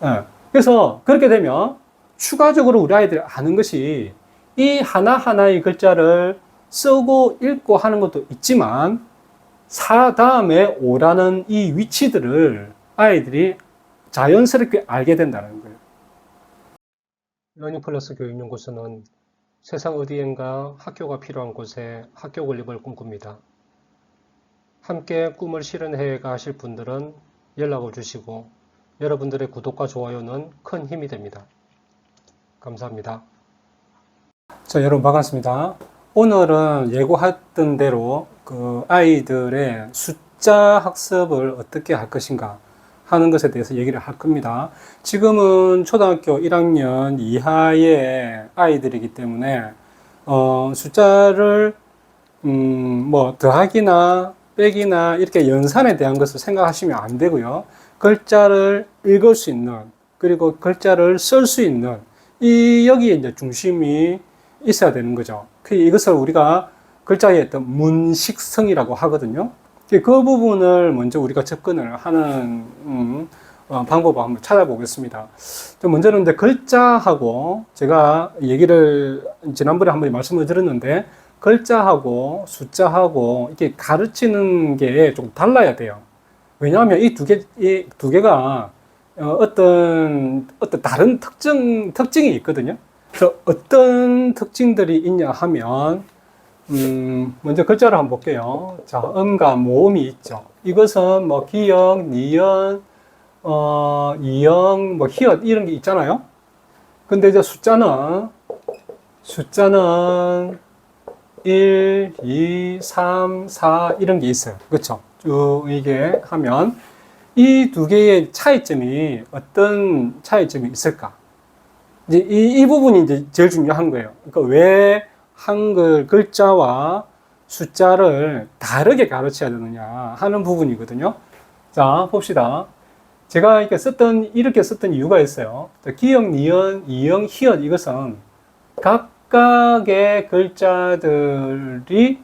예. 그래서 그렇게 되면 추가적으로 우리 아이들이 아는 것이 이 하나하나의 글자를 쓰고 읽고 하는 것도 있지만 4 다음에 5라는 이 위치들을 아이들이 자연스럽게 알게 된다는 거예요. 러닝플러스 교육연구소는 세상 어디엔가 학교가 필요한 곳에 학교 건립을 꿈꿉니다. 함께 꿈을 실현해 가실 분들은 연락을 주시고 여러분들의 구독과 좋아요는 큰 힘이 됩니다. 감사합니다. 자, 여러분 반갑습니다. 오늘은 예고했던 대로 그 아이들의 숫자 학습을 어떻게 할 것인가 하는 것에 대해서 얘기를 할 겁니다. 지금은 초등학교 1학년 이하의 아이들이기 때문에 숫자를 뭐 더하기나 빼기나 이렇게 연산에 대한 것을 생각하시면 안 되고요. 글자를 읽을 수 있는, 그리고 글자를 쓸 수 있는 여기에 이제 중심이 있어야 되는 거죠. 이것을 우리가 글자의 어떤 문식성이라고 하거든요. 그 부분을 먼저 우리가 접근을 하는 방법을 한번 찾아보겠습니다. 먼저는 이제 글자하고 제가 얘기를 지난번에 한번 말씀을 드렸는데, 글자하고 숫자하고 이렇게 가르치는 게 좀 달라야 돼요. 왜냐하면 이 두 개가 어떤 다른 특징이 있거든요. 그래서 어떤 특징들이 있냐 하면, 먼저 글자를 한번 볼게요. 자, 음과 모음이 있죠. 이것은 뭐 기역, 니은, 이영, 뭐 히읗 이런 게 있잖아요. 근데 이제 숫자는 1, 2, 3, 4 이런 게 있어요. 그렇죠? 쭉 이게 하면 이 두 개의 차이점이 어떤 차이점이 있을까? 이제 이 부분이 이제 제일 중요한 거예요. 그러니까 왜 한글 글자와 숫자를 다르게 가르쳐야 되느냐 하는 부분이거든요. 자, 봅시다. 제가 이렇게 썼던 이유가 있어요. 기역, 니은, 이영, 히읗 이것은 각각의 글자들이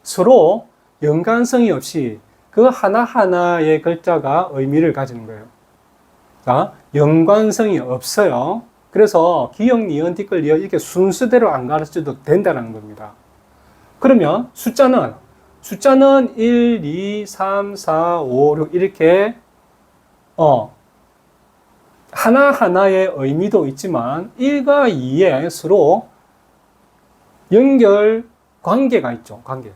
서로 연관성이 없이 그 하나하나의 글자가 의미를 가지는 거예요. 자, 연관성이 없어요. 그래서 기역, 니은, 티끌, 리을 이렇게 순서대로 안 가르쳐도 된다는 겁니다. 그러면 숫자는 1, 2, 3, 4, 5, 6 이렇게 하나하나의 의미도 있지만 1과 2에 서로 연결 관계가 있죠. 관계.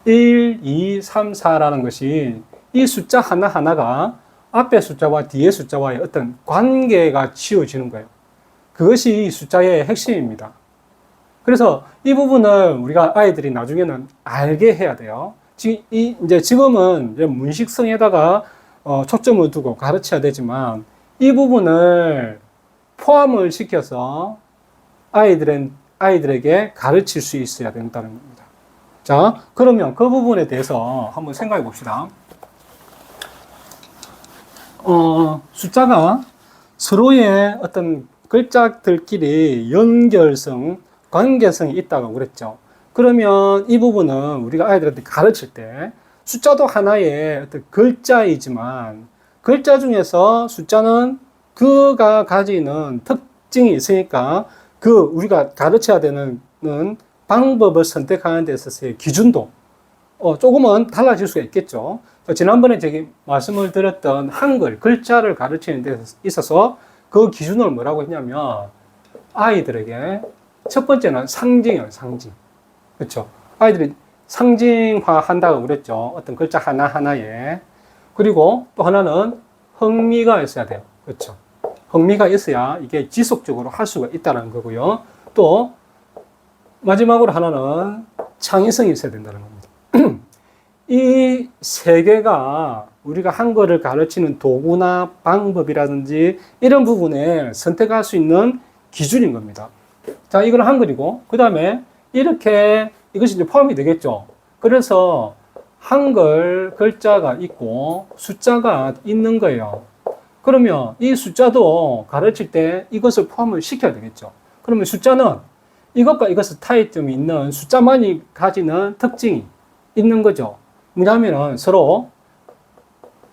1, 2, 3, 4라는 것이 이 숫자 하나하나가 앞에 숫자와 뒤에 숫자와의 어떤 관계가 지어지는 거예요. 그것이 숫자의 핵심입니다. 그래서 이 부분을 우리가 아이들이 나중에는 알게 해야 돼요. 지금은 이제 문식성에다가 초점을 두고 가르쳐야 되지만 이 부분을 포함을 시켜서 아이들에게 가르칠 수 있어야 된다는 겁니다. 자, 그러면 그 부분에 대해서 한번 생각해 봅시다. 숫자가 서로의 어떤 글자들끼리 연결성, 관계성이 있다고 그랬죠. 그러면 이 부분은 우리가 아이들한테 가르칠 때 숫자도 하나의 어떤 글자이지만 글자 중에서 숫자는 그가 가지는 특징이 있으니까 우리가 가르쳐야 되는 방법을 선택하는 데 있어서의 기준도 조금은 달라질 수가 있겠죠. 지난번에 제가 말씀을 드렸던 한글 글자를 가르치는 데 있어서 그 기준을 뭐라고 했냐면 아이들에게 첫 번째는 상징이에요. 상징. 그렇죠? 아이들이 상징화 한다고 그랬죠. 어떤 글자 하나하나에. 그리고 또 하나는 흥미가 있어야 돼요. 그렇죠? 흥미가 있어야 이게 지속적으로 할 수가 있다는 거고요. 또 마지막으로 하나는 창의성이 있어야 된다는 겁니다. 이 세 개가 우리가 한글을 가르치는 도구나 방법이라든지 이런 부분에 선택할 수 있는 기준인 겁니다. 자, 이건 한글이고, 그 다음에 이것이 이제 포함이 되겠죠. 그래서 한글 글자가 있고 숫자가 있는 거예요. 그러면 이 숫자도 가르칠 때 이것을 포함을 시켜야 되겠죠. 그러면 숫자는 이것과 이것의 차이점이 있는 숫자만이 가지는 특징이 있는 거죠. 뭐냐면은 서로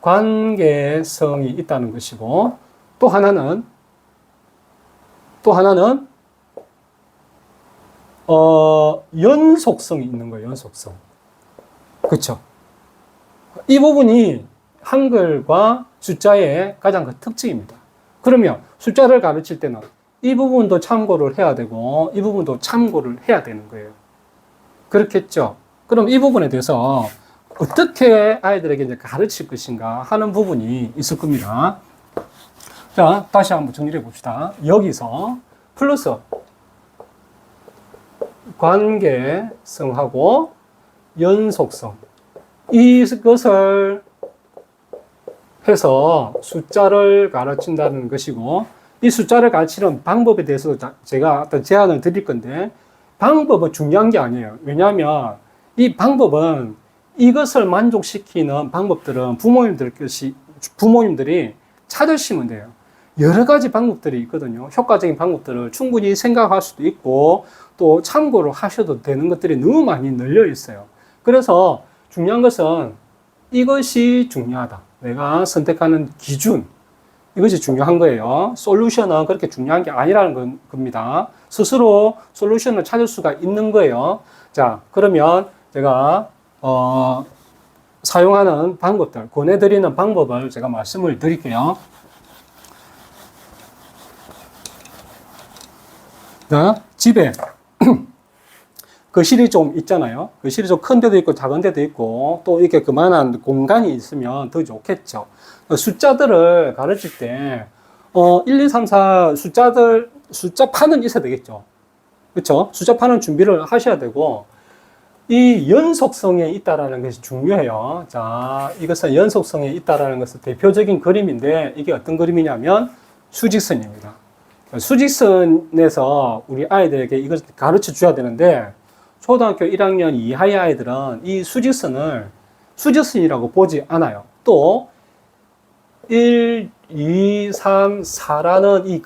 관계성이 있다는 것이고, 또 하나는 연속성이 있는 거예요. 연속성. 그렇죠? 이 부분이 한글과 숫자의 가장 큰 특징입니다. 그러면 숫자를 가르칠 때는 이 부분도 참고를 해야 되고 이 부분도 참고를 해야 되는 거예요. 그렇겠죠? 그럼 이 부분에 대해서 어떻게 아이들에게 이제 가르칠 것인가 하는 부분이 있을 겁니다. 자, 다시 한번 정리해 봅시다. 여기서 플러스 관계성하고 연속성, 이것을 해서 숫자를 가르친다는 것이고, 이 숫자를 가르치는 방법에 대해서 제가 어떤 제안을 드릴 건데, 방법은 중요한 게 아니에요. 왜냐하면 이 방법은 이것을 만족시키는 방법들은 부모님들이 찾으시면 돼요. 여러 가지 방법들이 있거든요. 효과적인 방법들을 충분히 생각할 수도 있고 또 참고를 하셔도 되는 것들이 너무 많이 널려 있어요. 그래서 중요한 것은 이것이 중요하다. 내가 선택하는 기준, 이것이 중요한 거예요. 솔루션은 그렇게 중요한 게 아니라는 겁니다. 스스로 솔루션을 찾을 수가 있는 거예요. 자, 그러면 제가 사용하는 방법들, 권해드리는 방법을 제가 말씀을 드릴게요. 자, 집에 거실이 좀 있잖아요. 거실이 좀 큰 데도 있고 작은 데도 있고 또 이렇게 그만한 공간이 있으면 더 좋겠죠. 숫자들을 가르칠 때 1, 2, 3, 4 숫자판은 있어야 되겠죠. 그렇죠? 숫자판은 준비를 하셔야 되고 이 연속성에 있다라는 것이 중요해요. 자, 이것은 연속성에 있다라는 것은 대표적인 그림인데 이게 어떤 그림이냐면 수직선입니다. 수직선에서 우리 아이들에게 이것을 가르쳐 줘야 되는데 초등학교 1학년 이하의 아이들은 이 수직선이라고 보지 않아요. 또 1, 2, 3, 4라는 이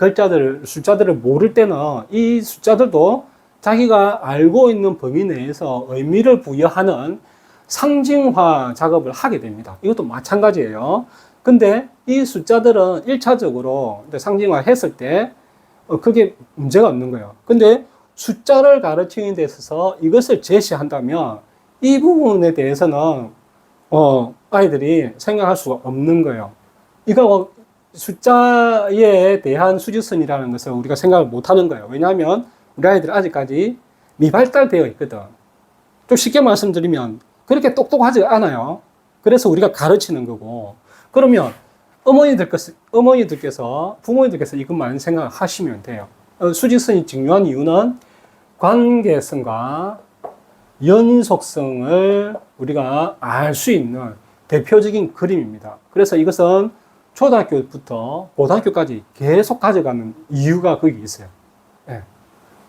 숫자들을 모를 때는 이 숫자들도 자기가 알고 있는 범위 내에서 의미를 부여하는 상징화 작업을 하게 됩니다. 이것도 마찬가지예요. 근데 이 숫자들은 1차적으로 상징화 했을 때 그게 문제가 없는 거예요. 근데 숫자를 가르치는 데 있어서 이것을 제시한다면 이 부분에 대해서는 아이들이 생각할 수가 없는 거예요. 이거 숫자에 대한 수직선이라는 것을 우리가 생각을 못 하는 거예요. 왜냐하면 우리 아이들은 아직까지 미발달되어 있거든. 좀 쉽게 말씀드리면 그렇게 똑똑하지 않아요. 그래서 우리가 가르치는 거고. 그러면 부모님들께서 이것만 생각하시면 돼요. 수직선이 중요한 이유는 관계성과 연속성을 우리가 알 수 있는 대표적인 그림입니다. 그래서 이것은 초등학교부터 고등학교까지 계속 가져가는 이유가 거기 있어요. 네.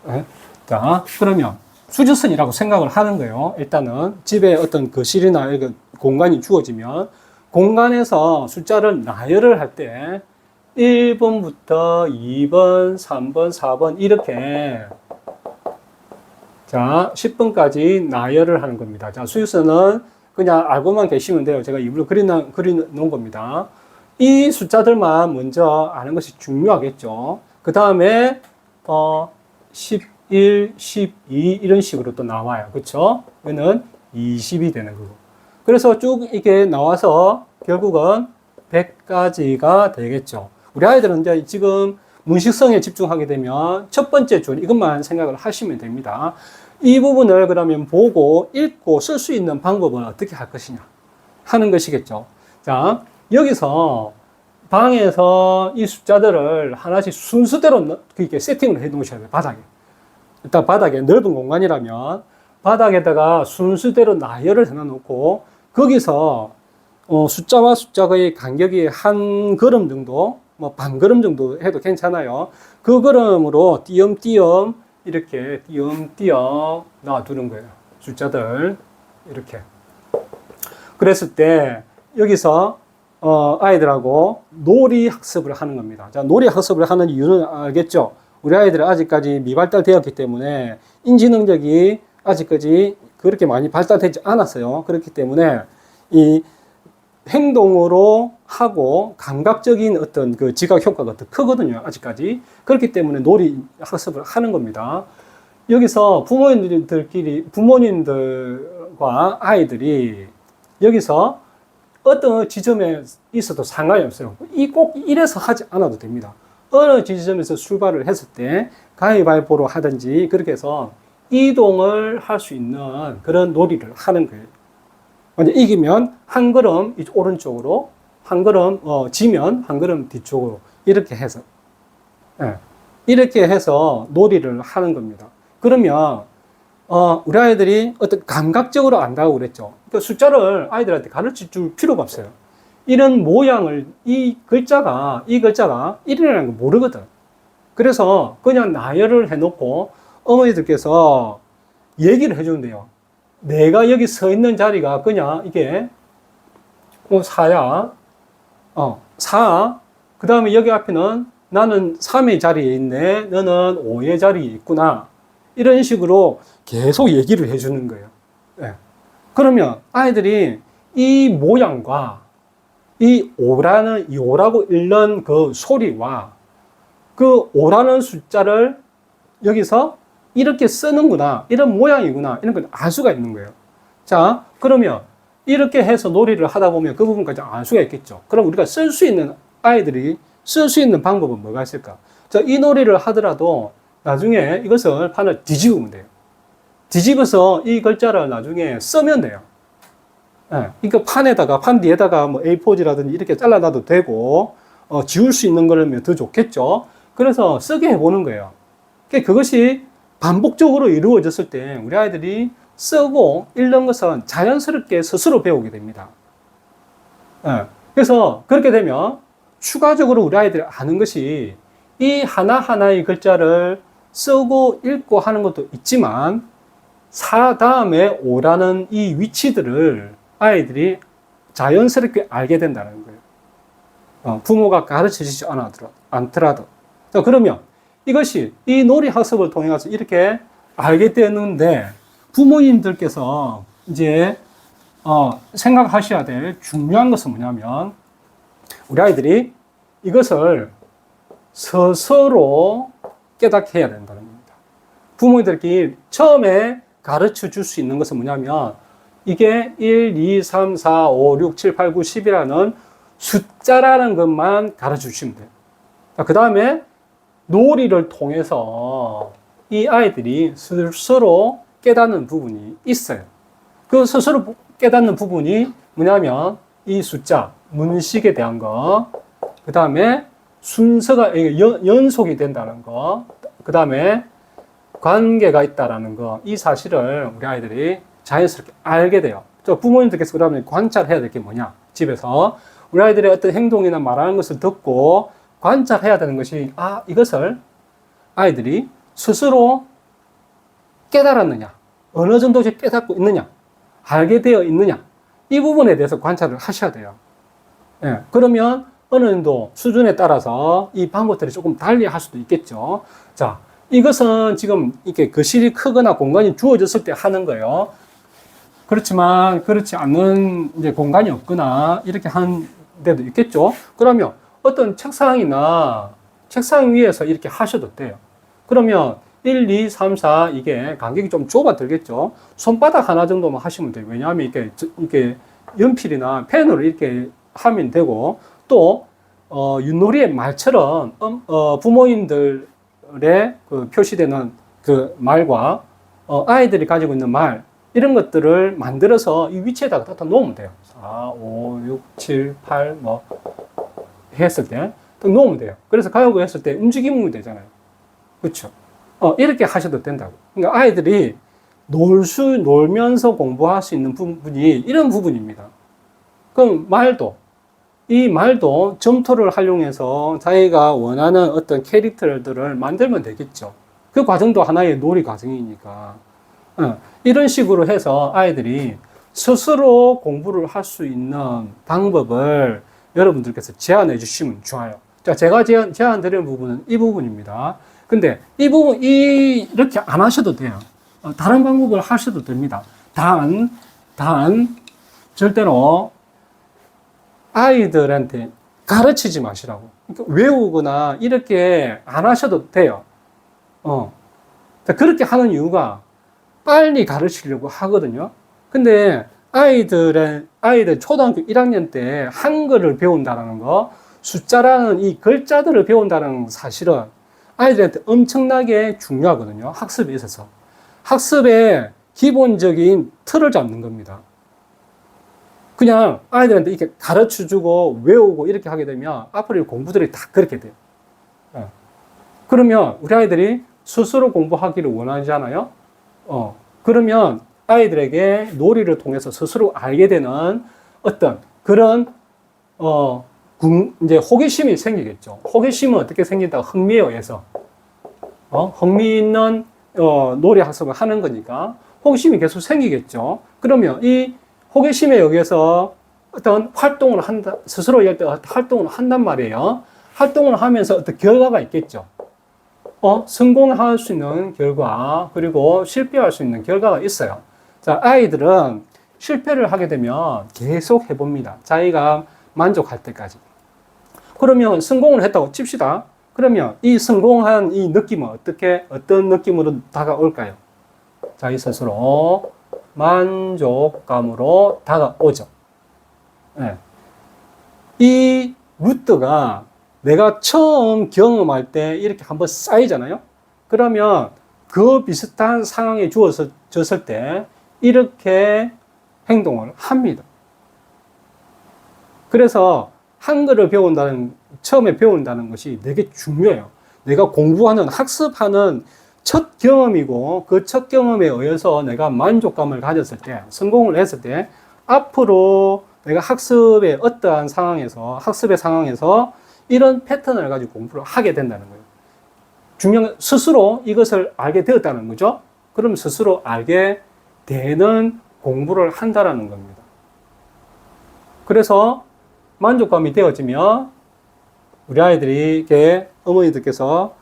네. 자, 그러면 수직선이라고 생각을 하는 거예요. 일단은 집에 어떤 거실이나 공간이 주어지면 공간에서 숫자를 나열을 할 때 1번부터 2번, 3번, 4번 이렇게 자 10번까지 나열을 하는 겁니다. 자, 수직선은 그냥 알고만 계시면 돼요. 제가 일부러 그려 놓은 겁니다. 이 숫자들만 먼저 아는 것이 중요하겠죠. 그 다음에 11, 12 이런 식으로 또 나와요. 그렇죠? 이거는 20이 되는 거고. 그래서 쭉 이게 나와서 결국은 100까지가 되겠죠. 우리 아이들은 이제 지금 문식성에 집중하게 되면 첫 번째 줄 이것만 생각을 하시면 됩니다. 이 부분을 그러면 보고 읽고 쓸 수 있는 방법은 어떻게 할 것이냐 하는 것이겠죠. 자, 여기서 방에서 이 숫자들을 하나씩 순서대로 이렇게 세팅을 해 놓으셔야 돼요. 바닥에. 일단 바닥에 넓은 공간이라면 바닥에다가 순서대로 나열을 해 놓고 거기서 숫자와 숫자의 간격이 한 걸음 정도, 뭐 반 걸음 정도 해도 괜찮아요. 그 걸음으로 띄엄띄엄 이렇게 띄엄띄엄 놔두는 거예요. 숫자들 이렇게. 그랬을 때 여기서 아이들하고 놀이 학습을 하는 겁니다. 자, 놀이 학습을 하는 이유는 알겠죠? 우리 아이들은 아직까지 미발달되었기 때문에 인지 능력이 아직까지 그렇게 많이 발달되지 않았어요. 그렇기 때문에 이 행동으로 하고 감각적인 어떤 그 지각 효과가 더 크거든요. 아직까지. 그렇기 때문에 놀이 학습을 하는 겁니다. 여기서 부모님들과 아이들이 여기서 어떤 지점에 있어도 상관이 없어요. 꼭 이래서 하지 않아도 됩니다. 어느 지점에서 출발을 했을 때 가위바위보로 하든지 그렇게 해서 이동을 할 수 있는 그런 놀이를 하는 거예요. 먼저 이기면 한 걸음 오른쪽으로, 한 걸음 지면 한 걸음 뒤쪽으로 이렇게 해서 이렇게 해서 놀이를 하는 겁니다. 그러면 우리 아이들이 어떤 감각적으로 안다고 그랬죠. 그러니까 숫자를 아이들한테 가르쳐 줄 필요가 없어요. 이런 모양을 이 글자가 이라는 걸 모르거든. 그래서 그냥 나열을 해놓고 어머니들께서 얘기를 해주는데요. 내가 여기 서 있는 자리가 그냥 이게 4야. 4. 그 다음에 여기 앞에는 나는 3의 자리에 있네. 너는 5의 자리에 있구나. 이런 식으로 계속 얘기를 해주는 거예요. 네. 그러면 아이들이 이 모양과 이 오라고 읽는 그 소리와 그 5라는 숫자를 여기서 이렇게 쓰는구나, 이런 모양이구나, 이런 걸 알 수가 있는 거예요. 자, 그러면 이렇게 해서 놀이를 하다 보면 그 부분까지 알 수가 있겠죠. 그럼 우리가 아이들이 쓸 수 있는 방법은 뭐가 있을까? 자, 이 놀이를 하더라도 나중에 이것을 판을 뒤집으면 돼요. 뒤집어서 이 글자를 나중에 쓰면 돼요. 그러니까 판 뒤에다가 뭐 A4지라든지 이렇게 잘라놔도 되고, 지울 수 있는 거라면 더 좋겠죠. 그래서 쓰게 해보는 거예요. 그것이 반복적으로 이루어졌을 때 우리 아이들이 쓰고 읽는 것은 자연스럽게 스스로 배우게 됩니다. 그래서 그렇게 되면 추가적으로 우리 아이들이 아는 것이 이 하나하나의 글자를 쓰고 읽고 하는 것도 있지만 4 다음에 5라는 이 위치들을 아이들이 자연스럽게 알게 된다는 거예요. 부모가 가르쳐 주지 않더라도. 자, 그러면 이것이 이 놀이 학습을 통해서 이렇게 알게 되는데 부모님들께서 이제 생각하셔야 될 중요한 것은 뭐냐면 우리 아이들이 이것을 스스로 깨닫게 해야 된다는 겁니다. 부모님들끼리 처음에 가르쳐 줄 수 있는 것은 뭐냐면 이게 1, 2, 3, 4, 5, 6, 7, 8, 9, 10이라는 숫자라는 것만 가르쳐 주시면 돼요. 그 다음에 놀이를 통해서 이 아이들이 스스로 깨닫는 부분이 있어요. 그 스스로 깨닫는 부분이 뭐냐면 이 숫자, 문식에 대한 거, 그 다음에 순서가 연속이 된다는 거, 그 다음에 관계가 있다라는 거, 이 사실을 우리 아이들이 자연스럽게 알게 돼요. 부모님들께서 그러면 관찰해야 될 게 뭐냐? 집에서 우리 아이들의 어떤 행동이나 말하는 것을 듣고 관찰해야 되는 것이 이것을 아이들이 스스로 깨달았느냐, 어느 정도씩 깨닫고 있느냐, 알게 되어 있느냐, 이 부분에 대해서 관찰을 하셔야 돼요. 그러면 어느 정도 수준에 따라서 이 방법들이 조금 달리 할 수도 있겠죠. 자, 이것은 지금 이렇게 거실이 크거나 공간이 주어졌을 때 하는 거예요. 그렇지만 그렇지 않는 이제 공간이 없거나 이렇게 하는 데도 있겠죠. 그러면 어떤 책상 위에서 이렇게 하셔도 돼요. 그러면 1, 2, 3, 4 이게 간격이 좀 좁아들겠죠. 손바닥 하나 정도만 하시면 돼요. 왜냐하면 이렇게 연필이나 펜으로 이렇게 하면 되고 또 윷놀이의 말처럼 부모님들의 그 표시되는 그 말과 아이들이 가지고 있는 말 이런 것들을 만들어서 이 위치에다가 갖다 놓으면 돼요. 4, 5, 6, 7, 8 뭐 했을 때 놓으면 돼요. 그래서 가요고 했을 때 움직이면 되잖아요. 그렇죠? 이렇게 하셔도 된다고. 그러니까 아이들이 놀면서 공부할 수 있는 부분이 이런 부분입니다. 그럼 이 말도 점토를 활용해서 자기가 원하는 어떤 캐릭터들을 만들면 되겠죠. 그 과정도 하나의 놀이 과정이니까. 이런 식으로 해서 아이들이 스스로 공부를 할 수 있는 방법을 여러분들께서 제안해 주시면 좋아요. 자, 제가 제안 드리는 부분은 이 부분입니다. 근데 이 부분, 이렇게 안 하셔도 돼요. 다른 방법을 하셔도 됩니다. 절대로 아이들한테 가르치지 마시라고. 그러니까 외우거나 이렇게 안 하셔도 돼요. 그렇게 하는 이유가 빨리 가르치려고 하거든요. 근데 아이들 초등학교 1학년 때 한글을 배운다는 거, 숫자라는 이 글자들을 배운다는 사실은 아이들한테 엄청나게 중요하거든요. 학습에 있어서. 학습의 기본적인 틀을 잡는 겁니다. 그냥 아이들한테 이렇게 가르쳐 주고 외우고 이렇게 하게 되면 앞으로 공부들이 다 그렇게 돼요. 그러면 우리 아이들이 스스로 공부하기를 원하잖아요. 그러면 아이들에게 놀이를 통해서 스스로 알게 되는 어떤 그런 이제 호기심이 생기겠죠. 호기심은 어떻게 생긴다? 흥미에 의해서. 흥미 있는 놀이 학습을 하는 거니까 호기심이 계속 생기겠죠. 그러면 이 호기심에 의해서 어떤 활동을 한다, 스스로 활동을 한단 말이에요. 활동을 하면서 어떤 결과가 있겠죠. 성공할 수 있는 결과, 그리고 실패할 수 있는 결과가 있어요. 자, 아이들은 실패를 하게 되면 계속 해봅니다. 자기가 만족할 때까지. 그러면 성공을 했다고 칩시다. 그러면 이 성공한 이 느낌은 어떤 느낌으로 다가올까요? 자기 스스로 만족감으로 다가오죠. 네. 이 루트가 내가 처음 경험할 때 이렇게 한번 쌓이잖아요. 그러면 그 비슷한 상황에 주어졌을 때 이렇게 행동을 합니다. 그래서 한글을 처음에 배운다는 것이 되게 중요해요. 내가 공부하는, 학습하는 첫 경험이고 그 첫 경험에 의해서 내가 만족감을 가졌을 때, 성공을 했을 때 앞으로 내가 학습의 어떠한 학습의 상황에서 이런 패턴을 가지고 공부를 하게 된다는 거예요. 중요한 건 스스로 이것을 알게 되었다는 거죠. 그럼 스스로 알게 되는 공부를 한다는 겁니다. 그래서 만족감이 되어지면 우리 아이들에게 어머니들께서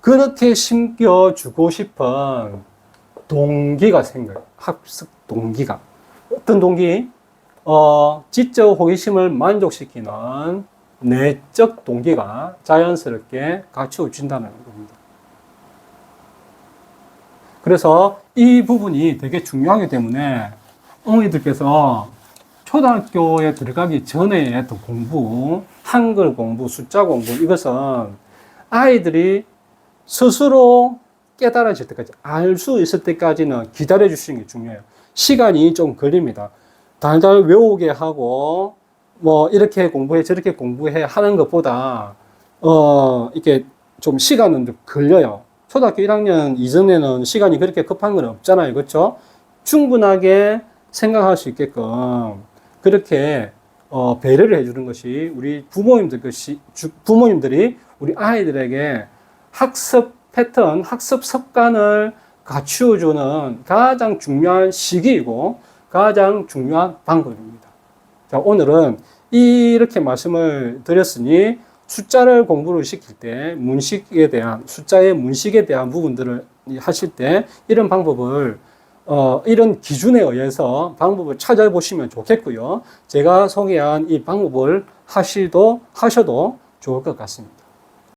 그렇게 심겨주고 싶은 동기가 생겨요. 학습 동기가. 어떤 동기? 지적 호기심을 만족시키는 내적 동기가 자연스럽게 갖추어진다는 겁니다. 그래서 이 부분이 되게 중요하기 때문에 어머니들께서 초등학교에 들어가기 전에 했던 공부, 한글 공부, 숫자 공부, 이것은 아이들이 스스로 깨달아질 때까지, 알 수 있을 때까지는 기다려 주시는 게 중요해요. 시간이 좀 걸립니다. 달달 외우게 하고, 이렇게 공부해, 저렇게 공부해 하는 것보다, 이렇게 좀 시간은 좀 걸려요. 초등학교 1학년 이전에는 시간이 그렇게 급한 건 없잖아요. 그렇죠? 충분하게 생각할 수 있게끔 그렇게 배려를 해주는 것이 우리 부모님들이 우리 아이들에게 학습 패턴, 학습 습관을 갖추어주는 가장 중요한 시기이고 가장 중요한 방법입니다. 자, 오늘은 이렇게 말씀을 드렸으니 숫자를 공부를 시킬 때 숫자의 문식에 대한 부분들을 하실 때 이런 방법을 이런 기준에 의해서 방법을 찾아보시면 좋겠고요. 제가 소개한 이 방법을 하셔도 좋을 것 같습니다.